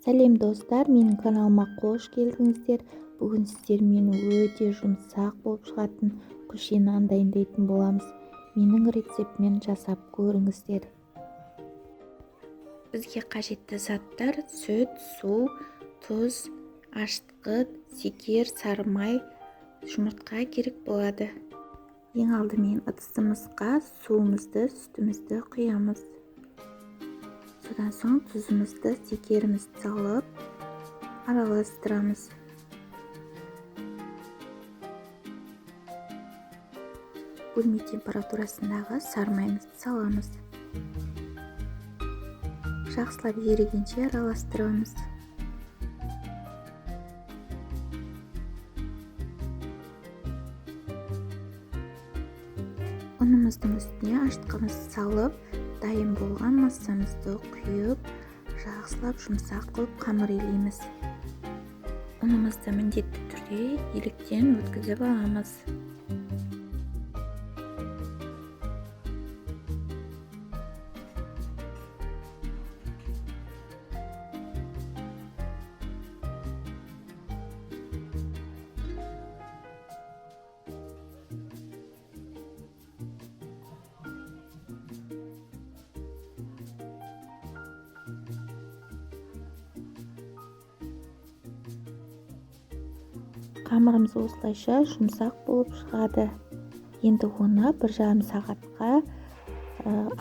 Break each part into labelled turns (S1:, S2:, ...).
S1: Сәлем достар, менің каналыма қош келдіңіздер. Бүгін сіздермен өте жұмсақ болып шығатын күлше нан дайындайтын боламыз. Менің рецептіммен жасап көріңіздер. Бізге қажетті заттар: сүт, су, тұз, ашытқы, секер, сары май, жұмыртқа керек болады. Ең алдымен ыдысымызға суымызды, сүтімізді құямыз. Содан соң тұзымызды, секерімізді салып араластырамыз. Бөлме температурасындағы сары майымызды саламыз. Жақсылап ерігенше араластырамыз. Ұнымыздың үстіне ашытқымызды салып, дайын болған массамызды құйып, жақсылап жұмсақ қылып қамыр илейміз. Ұнымызды міндетті түрде електен өткізіп аламыз. Қамырымыз осылайша жұмсақ болып шығады. Енді оны 1,5 сағатқа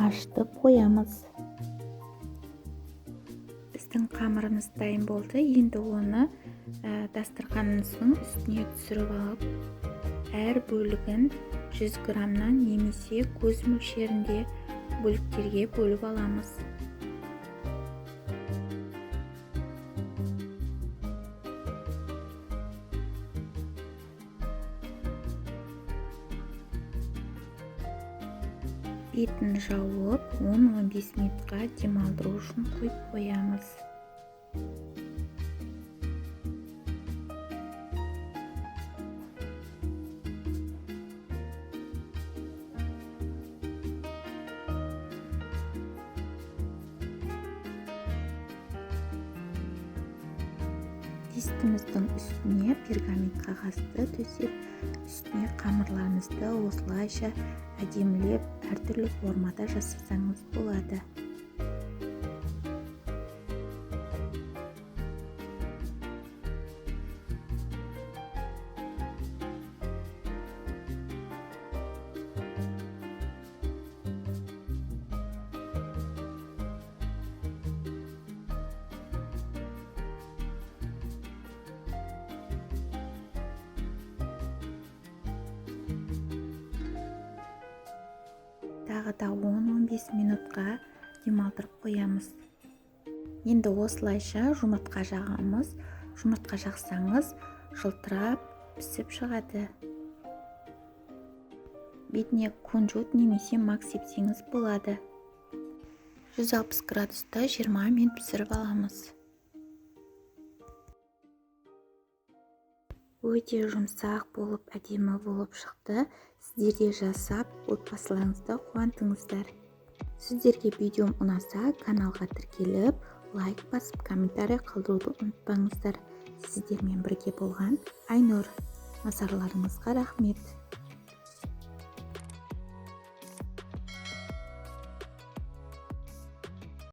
S1: ашытып қоямыз. Біздің қамырымыз дайын болды. Енді оны дастарханымыздың үстіне түсіріп алып, әр бөлігін 100 граммнан немесе көз мөлшерінде бөліктерге бөліп аламыз. Бетін жауып 10-15 минутқа демалдыру үшін қойып қоямыз. Тестіміздің үстіне пергамент қағазды төсеп, үстіне қамырларымызды осылайша әдемілеп әртүрлі формада жасасаңыз болады. Тағы да 10-15 минутқа демалдырып қоямыз. Енді осылайша жұмыртқа жағамыз. Жұмыртқа жақсаңыз жылтырап пісіп шығады. Бетіне кунжут немесе мак сепсеңіз болады. 160 градуста 20 минут пісіріп аламыз. Өте жұмсақ болып, әдемі болып шықты. Сіздер де жасап, отбасыларыңызды қуантыңыздар. Сіздерге видеом ұнаса, каналға тіркеліп, лайк басып, комментарий қалдыруды ұмытпаңыздар. Сіздермен бірге болған Айнұр. Назарларыңызға рахмет.